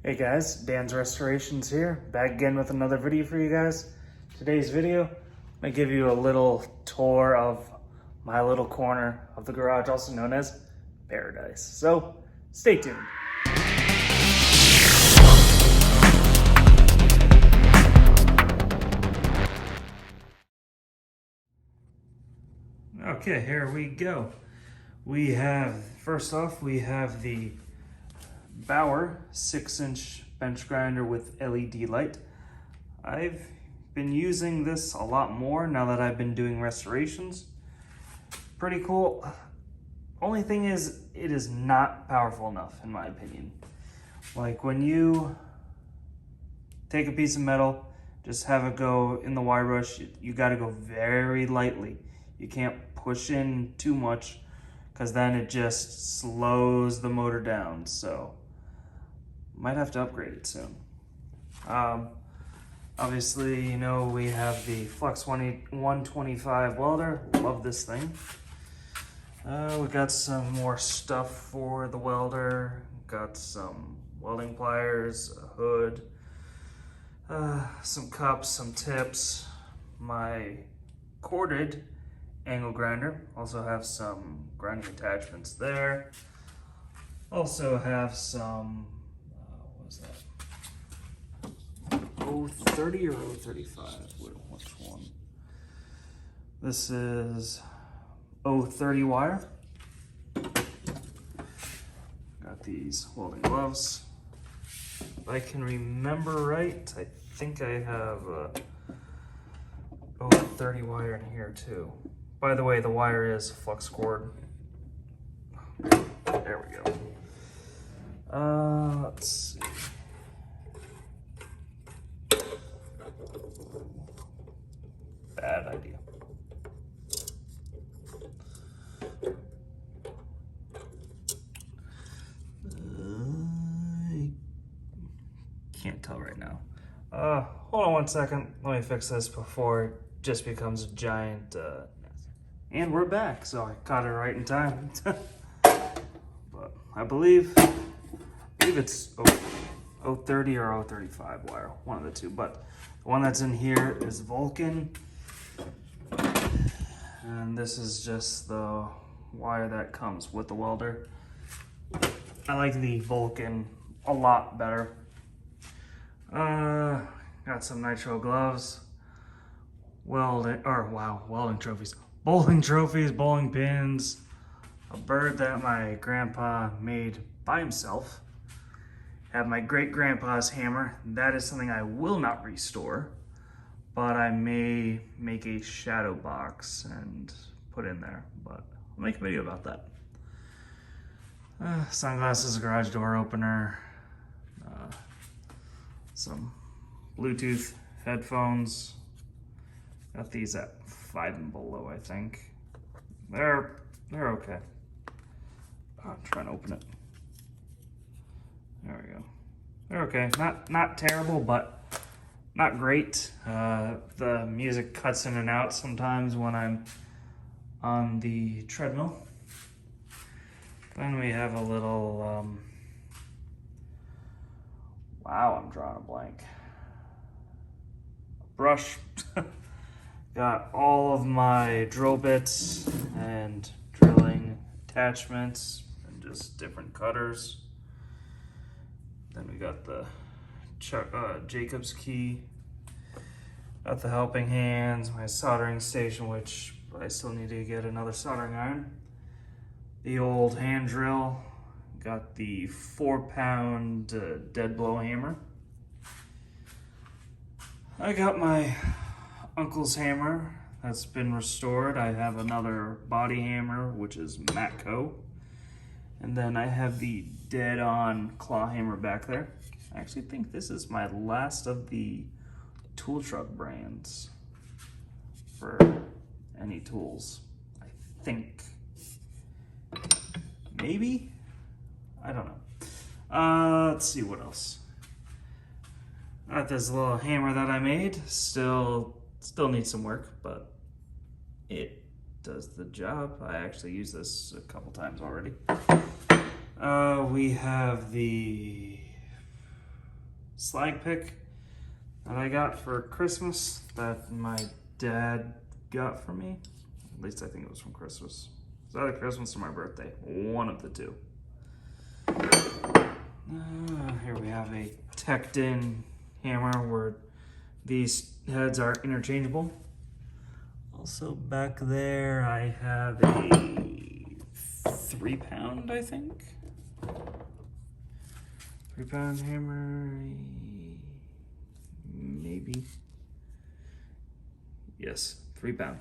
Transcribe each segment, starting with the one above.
Hey guys, Dan's Restorations here, back again with another video for you guys. Today's video, I'm going to give you a little tour of my little corner of the garage, also known as Paradise. So, stay tuned. Okay, here we go. First off, we have the Bauer 6-inch bench grinder with LED light. I've been using this a lot more now that I've been doing restorations. Pretty cool. Only thing is, it is not powerful enough in my opinion. Like when you take a piece of metal, just have it go in the wire brush, you gotta go very lightly. You can't push in too much because then it just slows the motor down. So might have to upgrade it soon. Obviously, you know, we have the Flux 125 welder. Love this thing. We got some more stuff for the welder. Got some welding pliers, a hood, some cups, some tips, my corded angle grinder. Also have some grinding attachments there. Also have some, what was that? 030 or 035? Which one? This is 030 wire. Got these welding gloves. If I can remember right, I think I have a 030 wire in here too. By the way, the wire is flux cord. There we go. Let's see. Bad idea. I can't tell right now. Hold on one second. Let me fix this before it just becomes a giant mess. And we're back, so I caught it right in time. But I believe it's 030 or 035 wire, one of the two. But the one that's in here is Vulcan. And this is just the wire that comes with the welder. I like the Vulcan a lot better. Got some nitro gloves, welding trophies, bowling trophies, bowling pins, a bird that my grandpa made by himself. Have my great grandpa's hammer. That is something I will not restore, but I may make a shadow box and put in there, but I'll make a video about that. Sunglasses, garage door opener, some Bluetooth headphones. Got these at 5 and below, I think. They're okay. I'm trying to open it. There we go. They're okay. Not terrible, but not great. The music cuts in and out sometimes when I'm on the treadmill. Then we have a little, wow, I'm drawing a blank. Brush. Got all of my drill bits and drilling attachments and just different cutters. Then we got the Jacob's key. Got the helping hands, my soldering station, which I still need to get another soldering iron. The old hand drill. Got the 4-pound dead blow hammer. I got my uncle's hammer that's been restored. I have another body hammer, which is Matco. And then I have the dead-on claw hammer back there. I actually think this is my last of the tool truck brands for any tools. I think. Maybe? I don't know. Let's see what else. Got this little hammer that I made. Still needs some work, but it does the job. I actually used this a couple times already. We have the slag pick that I got for Christmas that my dad got for me. At least I think it was from Christmas. It was either Christmas or my birthday, one of the two. Here we have a teched in hammer where these heads are interchangeable. Also back there I have a 3 pound, I think. 3 pound hammer, maybe. Yes, 3 pound.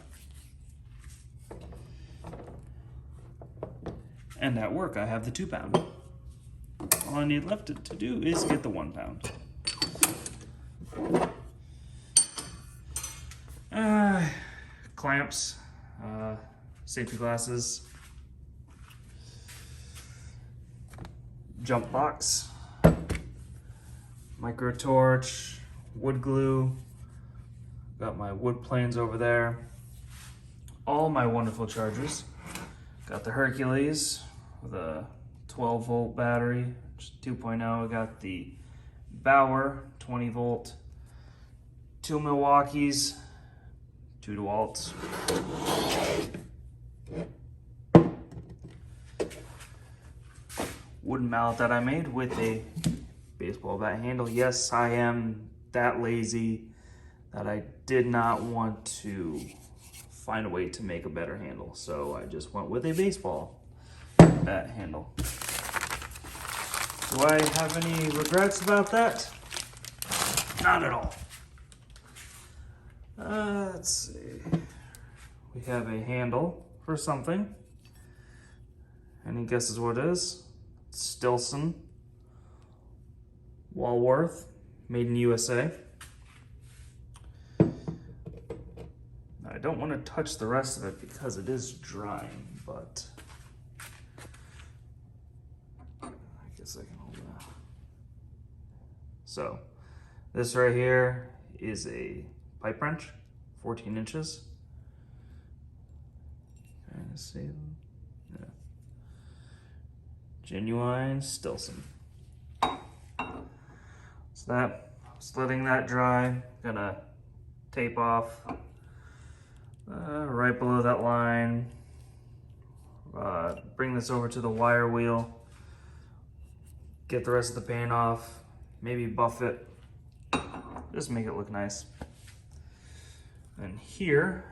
And at work I have the 2 pound. All I need left to do is get the 1 pound. Clamps, safety glasses, jump box, micro torch, wood glue, got my wood planes over there, all my wonderful chargers. Got the Hercules with a 12 volt battery, 2.0. I got the Bauer 20 volt, 2 Milwaukees, 2 DeWalt's. Wooden mallet that I made with a baseball bat handle. Yes, I am that lazy that I did not want to find a way to make a better handle, so I just went with a baseball bat handle. Do I have any regrets about that? Not at all. Let's see. We have a handle for something. Any guesses what it is? Stilson, Walworth, made in USA. I don't want to touch the rest of it because it is drying, but I guess I can hold that. So this right here is a pipe wrench, 14 inches. Kind of see, yeah. Genuine Stilson. So that, just letting that dry. Gonna tape off right below that line. Bring this over to the wire wheel. Get the rest of the paint off. Maybe buff it. Just make it look nice. And here,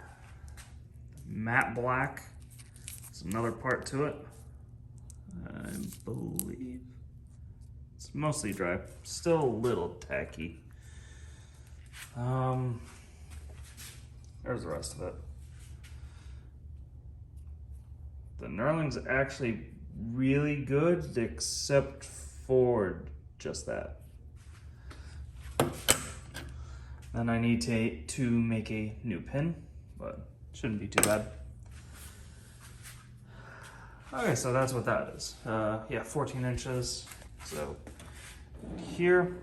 matte black. There's another part to it. I believe it's mostly dry. Still a little tacky. There's the rest of it. The knurling's actually really good, except for just that. Then I need to make a new pin, but shouldn't be too bad. Okay, so that's what that is. Yeah, 14 inches. So here,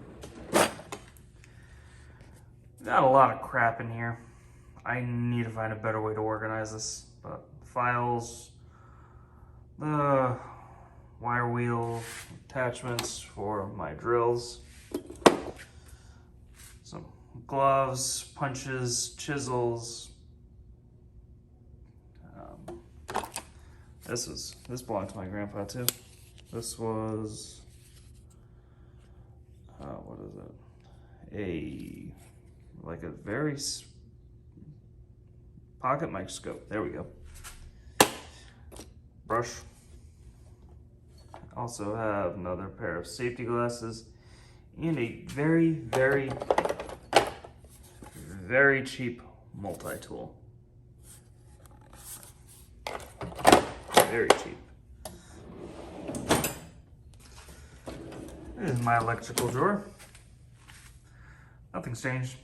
got a lot of crap in here. I need to find a better way to organize this, but files, the wire wheel attachments for my drills, some gloves, punches, chisels. This belonged to my grandpa too. This was, what is it? Like a very pocket microscope. There we go. Brush. Also have another pair of safety glasses and a very, very, very cheap multi-tool. Very cheap. This is my electrical drawer. Nothing's changed.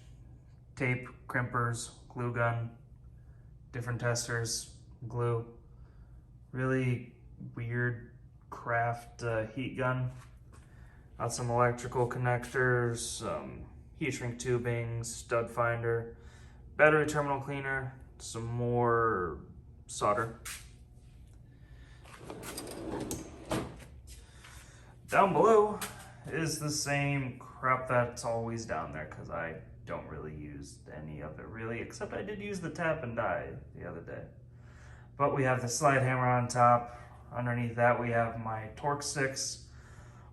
Tape, crimpers, glue gun, different testers, glue. Really weird craft heat gun. Got some electrical connectors, some heat shrink tubing, stud finder, battery terminal cleaner, some more solder. Down below is the same crap that's always down there because I don't really use any of it really, except I did use the tap and die the other day. But we have the slide hammer on top. Underneath that we have my torque sticks.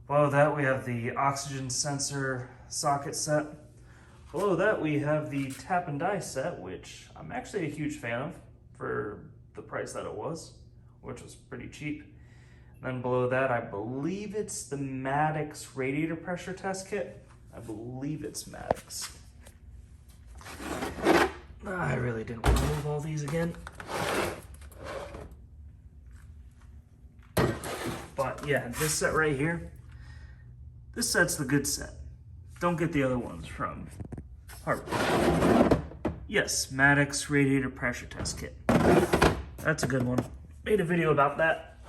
Below that we have the oxygen sensor socket set. Below that we have the tap and die set, which I'm actually a huge fan of for the price that it was, which was pretty cheap. Then below that, I believe it's the Maddox radiator pressure test kit. I believe it's Maddox. I really didn't want to move all these again. But yeah, this set right here, this set's the good set. Don't get the other ones from Harvard. Yes, Maddox radiator pressure test kit. That's a good one. Made a video about that.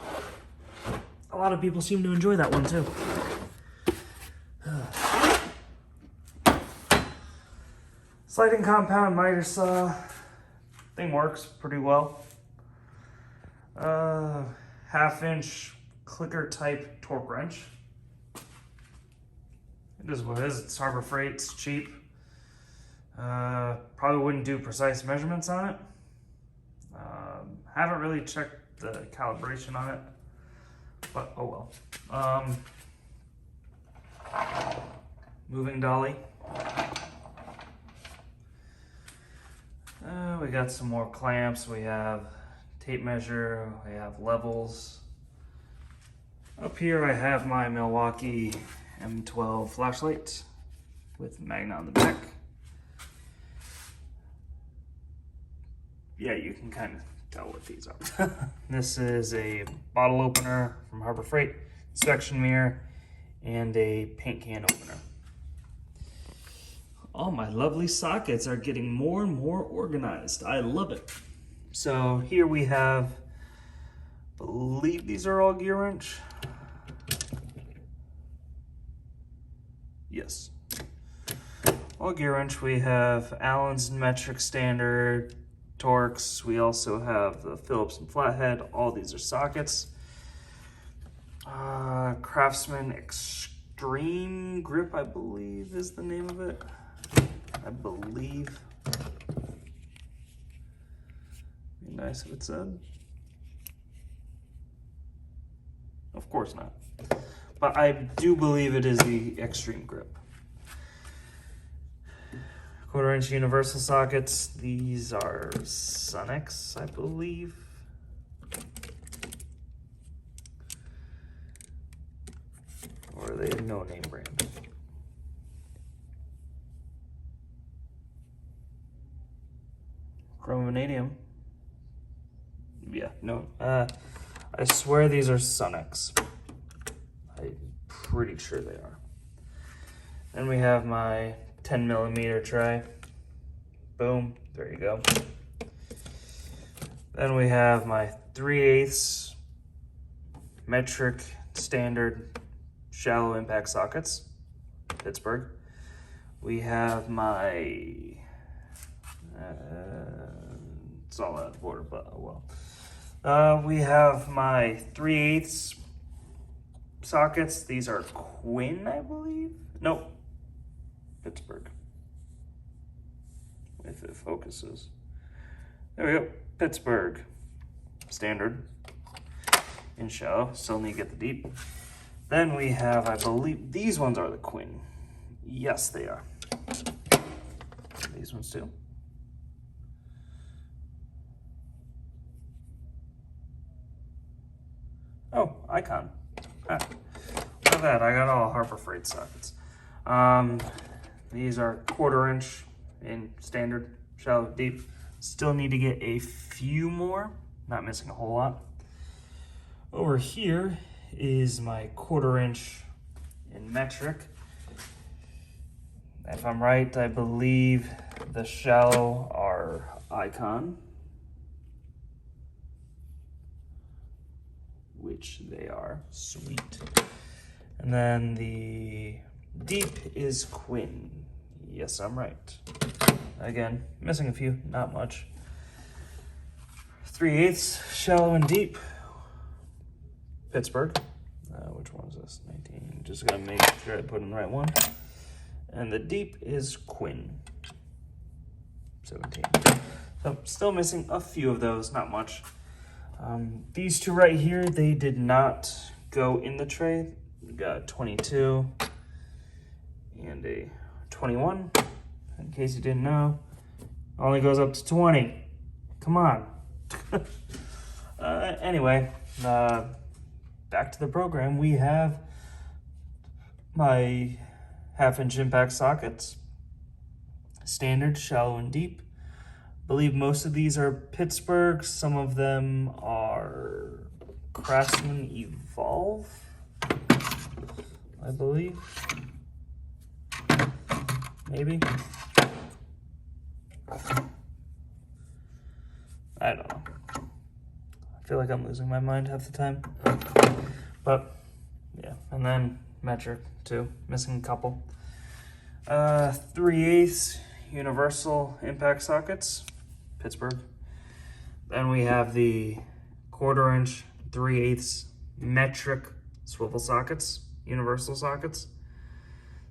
A lot of people seem to enjoy that one too. Sliding compound miter saw. Thing works pretty well. 1/2-inch clicker type torque wrench. It is what it is. It's Harbor Freight. It's cheap. Probably wouldn't do precise measurements on it. Haven't really checked the calibration on it. But oh well. Moving dolly. We got some more clamps. We have tape measure. We have levels. Up here I have my Milwaukee M12 flashlight with magnet on the back. Yeah, you can kind of tell what these are. This is a bottle opener from Harbor Freight, inspection mirror, and a paint can opener. All my lovely sockets are getting more and more organized. I love it. So here we have, I believe these are all gear wrench. Yes. All gear wrench. We have Allen's metric standard, Torx. We also have the Phillips and flathead. All these are sockets. Craftsman Extreme Grip, I believe is the name of it. I believe. Be nice if it said. Of course not. But I do believe it is the Extreme Grip. 1/4-inch universal sockets. These are Sunex, I believe. Or are they a no-name brand? Chrome vanadium. Yeah, no. I swear these are Sunex. I'm pretty sure they are. Then we have my 10mm tray. Boom, there you go. Then we have my 3/8 metric standard shallow impact sockets, Pittsburgh. We have my, it's all out of order, but oh well. We have my 3/8 sockets. These are Quinn, I believe. Nope. Pittsburgh. If it focuses. There we go. Pittsburgh. Standard. In shallow. Still need to get the deep. Then we have, I believe, these ones are the Quinn. Yes, they are. These ones too. Oh, Icon. Ah, look at that. I got all Harbor Freight sockets. These are 1/4-inch in standard, shallow, deep. Still need to get a few more. Not missing a whole lot. Over here is my 1/4-inch in metric. If I'm right, I believe the shallow are Icon, which they are. Sweet. And then the deep is Quinn. Yes, I'm right. Again, missing a few, not much. 3/8 shallow and deep. Pittsburgh. Which one is this? 19. Just gotta make sure I put in the right one. And the deep is Quinn. 17. So still missing a few of those, not much. These two right here, they did not go in the tray. We got 22 and a 21. In case you didn't know, only goes up to 20. Come on. Anyway, back to the program. We have my 1/2-inch impact sockets, standard, shallow, and deep. I believe most of these are Pittsburgh. Some of them are Craftsman Evolve, I believe. Maybe. I don't know. I feel like I'm losing my mind half the time. But, yeah. And then metric, too. Missing a couple. 3/8 universal impact sockets, Pittsburgh. Then we have the 1/4-inch 3/8 metric swivel sockets, universal sockets.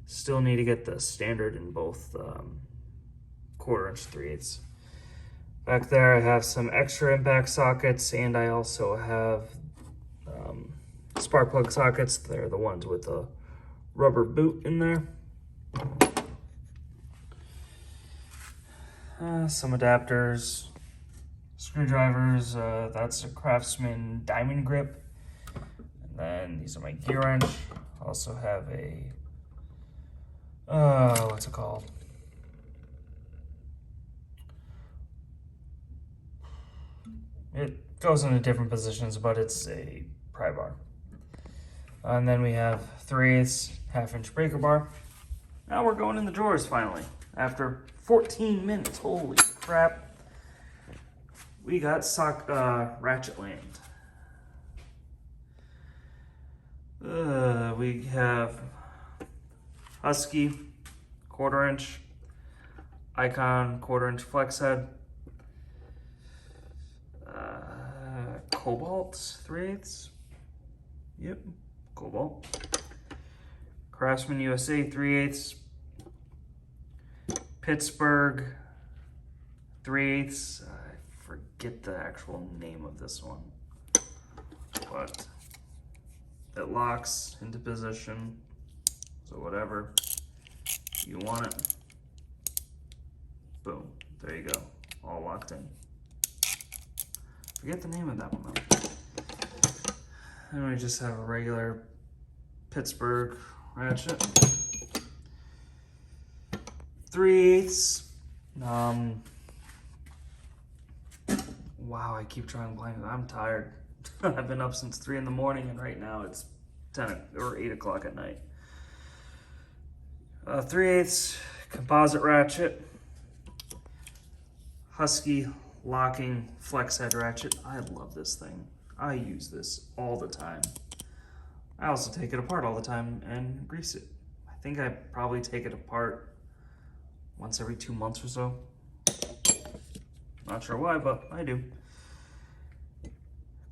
Still need to get the standard in both 1/4-inch 3/8. Back there I have some extra impact sockets, and I also have spark plug sockets. They're the ones with the rubber boot in there. Some adapters, screwdrivers. That's a Craftsman diamond grip. And then these are my gear wrench. Also have a what's it called? It goes into different positions, but it's a pry bar. And then we have 3/8 1/2-inch breaker bar. Now we're going in the drawers finally. After 14 minutes, holy crap. We got ratchet land. We have Husky 1/4-inch, Icon 1/4-inch flex head, Cobalt 3/8. Yep, Cobalt. Craftsman USA 3/8. Pittsburgh 3/8. I forget the actual name of this one, but it locks into position. So whatever you want it, boom, there you go, all locked in. Forget the name of that one though. Then we just have a regular Pittsburgh ratchet. 3/8. Wow, I keep trying to blame it. I'm tired. I've been up since 3 in the morning, and right now it's 10 or 8 o'clock at night. 3/8 composite ratchet. Husky locking flex head ratchet. I love this thing. I use this all the time. I also take it apart all the time and grease it. I think I probably take it apart once every 2 months or so. Not sure why, but I do.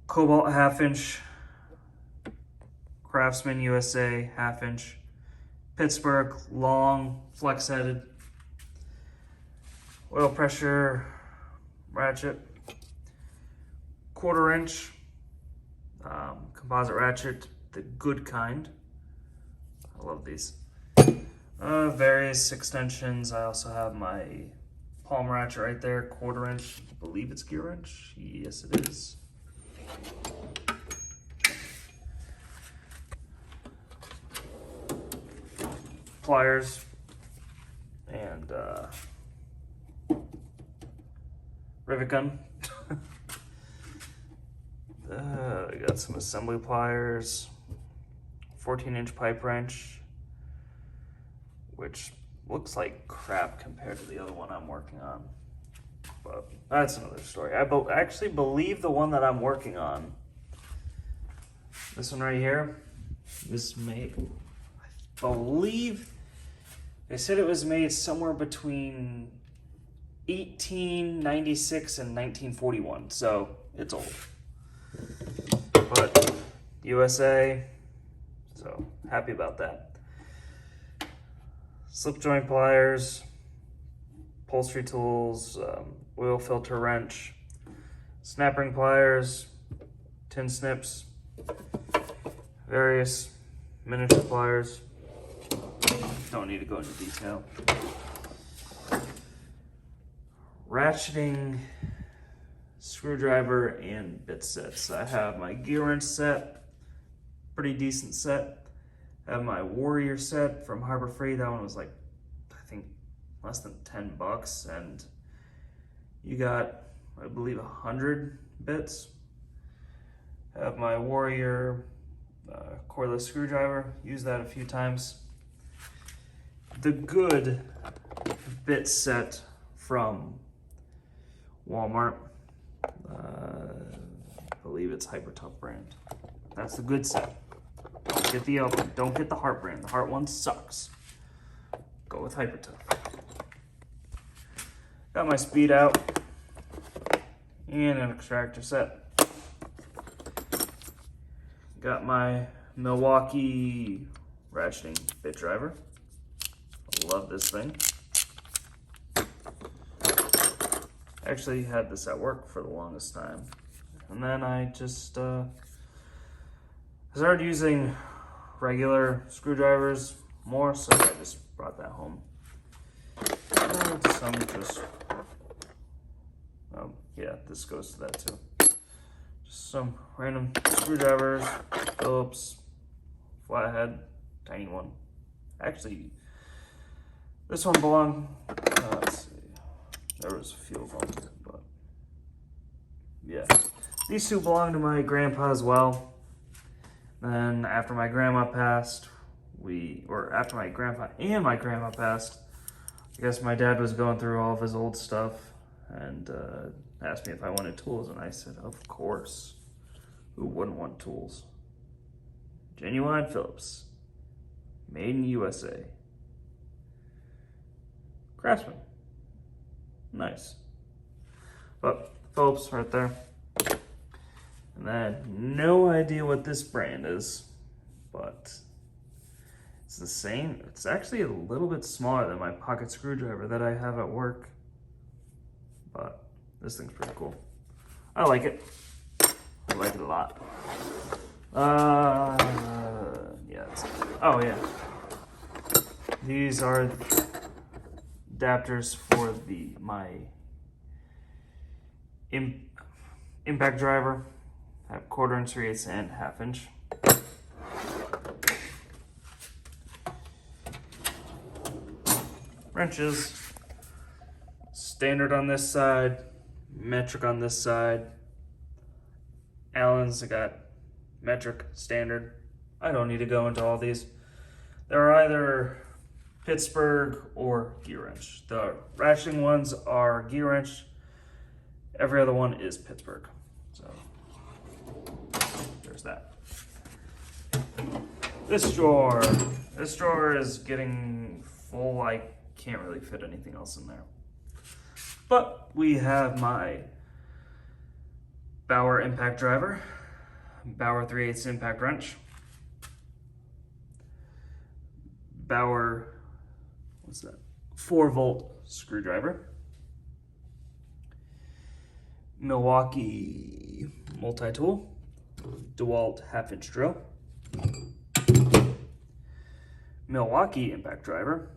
Cobalt 1/2-inch, Craftsman USA 1/2-inch, Pittsburgh long flex headed, oil pressure ratchet, 1/4-inch composite ratchet, the good kind. I love these. Various extensions. I also have my palm ratchet right there, 1/4-inch. I believe it's gear wrench. Yes, it is. Pliers and rivet gun. I got some assembly pliers, 14-inch pipe wrench, which looks like crap compared to the other one I'm working on, but that's another story. I actually believe the one that I'm working on, this one right here, was made, I believe they said it was made somewhere between 1896 and 1941, so it's old. But USA, So happy about that. Slip joint pliers, upholstery tools, oil filter wrench, snap ring pliers, tin snips, various miniature pliers. Don't need to go into detail. Ratcheting screwdriver and bit sets. I have my gear wrench set, pretty decent set. I have my Warrior set from Harbor Freight. That one was like, I think, less than 10 bucks, and you got, I believe, 100 bits. I have my Warrior cordless screwdriver. Used that a few times. The good bit set from Walmart. I believe it's Hyper Tough brand. That's the good set. Don't get the other. Don't get the Heart brand. The Heart one sucks. Go with Hyper Tough. Got my speed out and an extractor set. Got my Milwaukee ratcheting bit driver. I love this thing. Actually had this at work for the longest time. And then I just started using regular screwdrivers more, so I just brought that home. Some just, oh yeah, this goes to that too. Just some random screwdrivers, Phillips, flathead, tiny one. Actually, this one belonged, let's see, there was a few of them, but yeah. These two belong to my grandpa as well. Then after my grandma passed, after my grandpa and my grandma passed, I guess my dad was going through all of his old stuff and asked me if I wanted tools, and I said, of course. Who wouldn't want tools? Genuine Phillips. Made in USA. Craftsman. Nice. But Phillips right there. And I had no idea what this brand is, but it's the same. It's actually a little bit smaller than my pocket screwdriver that I have at work, but this thing's pretty cool. I like it. I like it a lot. Yeah. Oh yeah. These are adapters for my impact driver. I have 1/4 inch, 3/8, and 1/2 inch. Wrenches, standard on this side, metric on this side. Allen's, I got metric, standard. I don't need to go into all these. They're either Pittsburgh or gear wrench. The ratcheting ones are gear wrench. Every other one is Pittsburgh. So there's that. This drawer is getting full. I can't really fit anything else in there. But we have my Bauer impact driver, Bauer 3/8 impact wrench, Bauer, 4-volt screwdriver, Milwaukee multi-tool, DeWalt 1/2 inch drill, Milwaukee impact driver,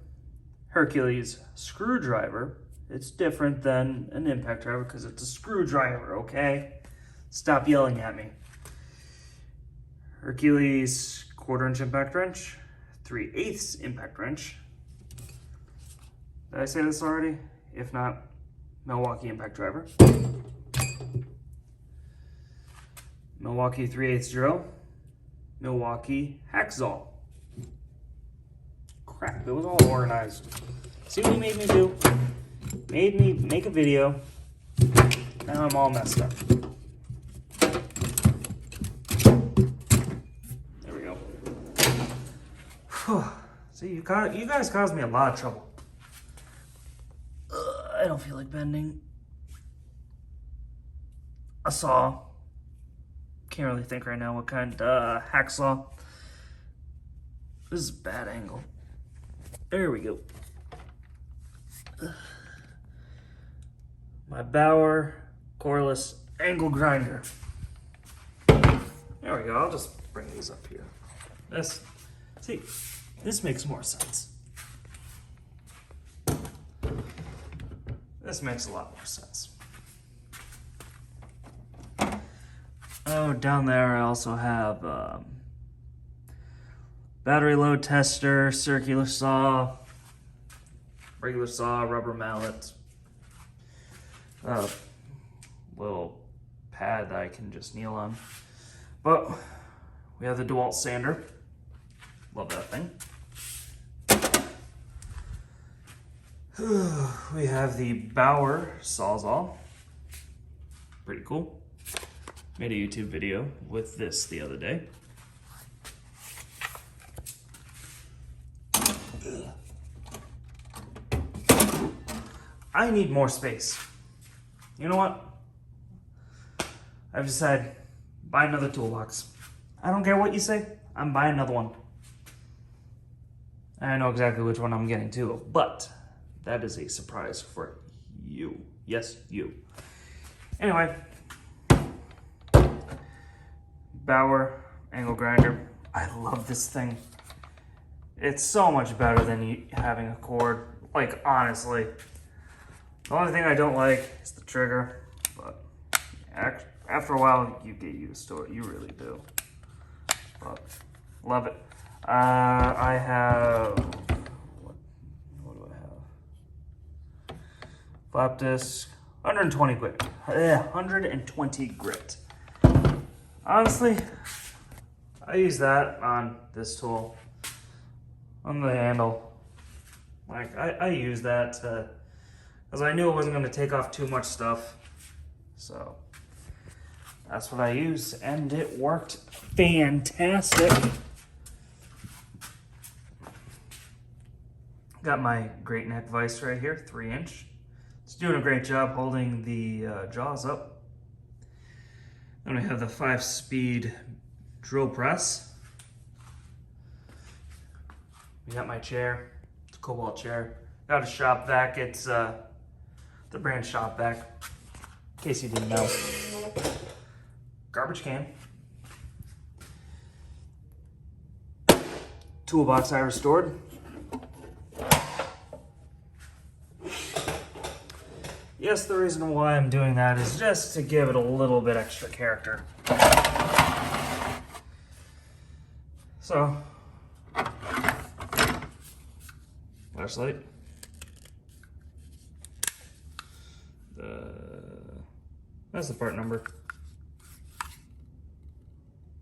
Hercules screwdriver. It's different than an impact driver because it's a screwdriver, okay? Stop yelling at me. Hercules 1/4 inch impact wrench, 3/8 impact wrench. Did I say this already? If not, Milwaukee impact driver. Milwaukee 3/8 drill. Milwaukee hacksaw. Crap, it was all organized. See what he made me do? Made me make a video. Now I'm all messed up. There we go. See, you guys caused me a lot of trouble. I don't feel like bending. A saw. Can't really think right now what kind. Hacksaw. This is a bad angle. There we go. My Bauer cordless angle grinder. There we go. I'll just bring these up here. See, this makes more sense. This makes a lot more sense. Oh, down there I also have battery load tester, circular saw, regular saw, rubber mallet, little pad that I can just kneel on. But we have the DeWalt sander. Love that thing. We have the Bauer Sawzall. Pretty cool. Made a YouTube video with this the other day. I need more space. You know what? I've decided, buy another toolbox. I don't care what you say, I'm buying another one. I know exactly which one I'm getting too, but that is a surprise for you. Yes, you. Anyway, Bauer angle grinder. I love this thing. It's so much better than having a cord. Like, honestly. The only thing I don't like is the trigger, but after a while, you get used to it. You really do. But love it. I have, what do I have? Flap disc, 120 grit. 120 grit. Honestly, I use that on this tool, on the handle. Like, I use that because I knew it wasn't going to take off too much stuff. So that's what I use, and it worked fantastic. Got my great neck vise right here, 3-inch. It's doing a great job holding the jaws up. Then we have the 5-speed drill press. We got my chair. It's a Cobalt chair. Got a shop vac. It's the brand shop vac, in case you didn't know. Garbage can. Toolbox I restored. Yes, the reason why I'm doing that is just to give it a little bit extra character. So, flashlight. That's the part number.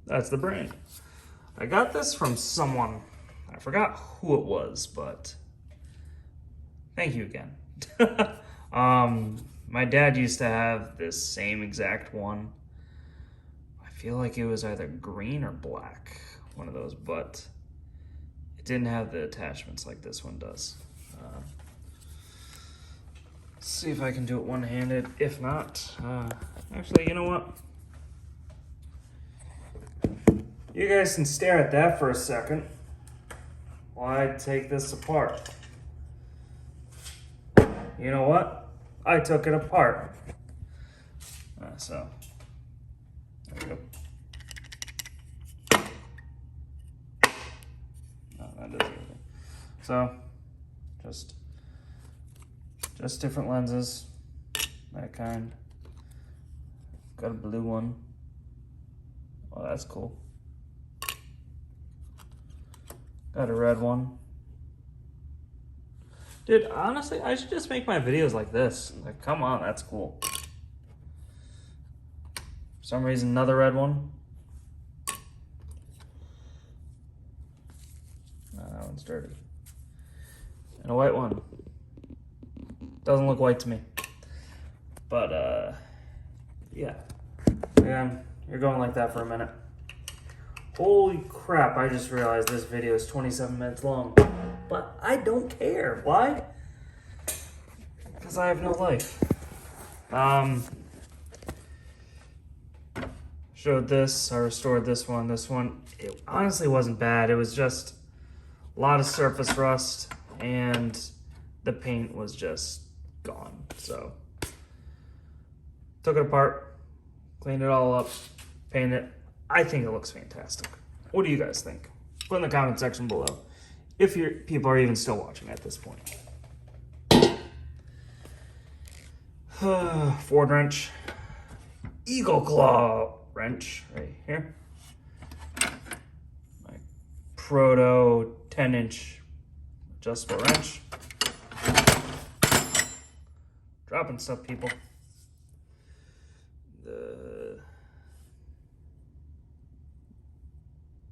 That's the brand. I got this from someone. I forgot who it was, but thank you again. My dad used to have this same exact one. I feel like it was either green or black, one of those, but it didn't have the attachments like this one does. See if I can do it one-handed. If not, actually, you know what? You guys can stare at that for a second while I take this apart. You know what? I took it apart. So, there we go. No, that doesn't either. So, just different lenses, that kind. Got a blue one. Oh, that's cool. Got a red one. Dude, honestly, I should just make my videos like this. Like, come on, that's cool. For some reason, another red one. No, that one's dirty. And a white one. Doesn't look white to me. But, yeah. Again, you're going like that for a minute. Holy crap, I just realized this video is 27 minutes long. But I don't care. Why? Because I have no life. Showed this, I restored this one. This one, it honestly wasn't bad. It was just a lot of surface rust, and the paint was just gone. So took it apart, cleaned it all up, painted it. I think it looks fantastic. What do you guys think? Put in the comment section below if your people are even still watching at this point. Ford wrench, Eagle Claw wrench right here. My Proto 10-inch adjustable wrench. Dropping stuff, people. The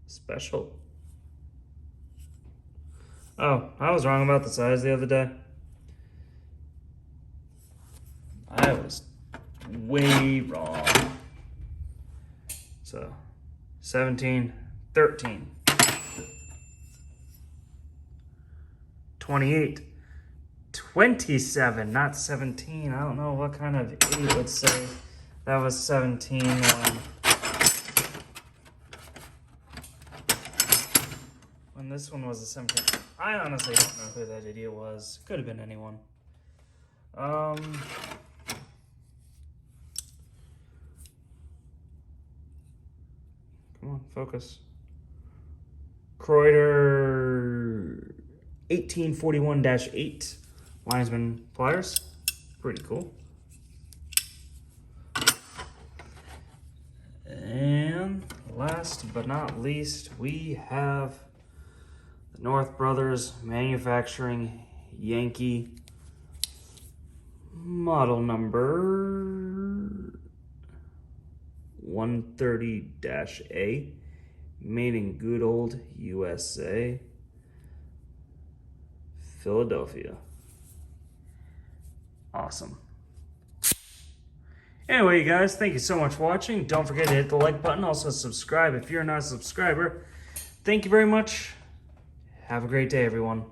special. Oh, I was wrong about the size the other day. I was way wrong. So, 17, 13, 28, 27, not 17. I don't know what kind of idiot would say that was 17 when this one was a 17. I honestly don't know who that idiot was. Could have been anyone. Come on, focus. Kreuter 1841-8 linesman pliers. Pretty cool. And last but not least, we have the North Brothers Manufacturing Yankee model number 130-A, made in good old USA, Philadelphia. Awesome. Anyway, you guys, thank you so much for watching. Don't forget to hit the like button. Also subscribe if you're not a subscriber. Thank you very much. Have a great day, everyone.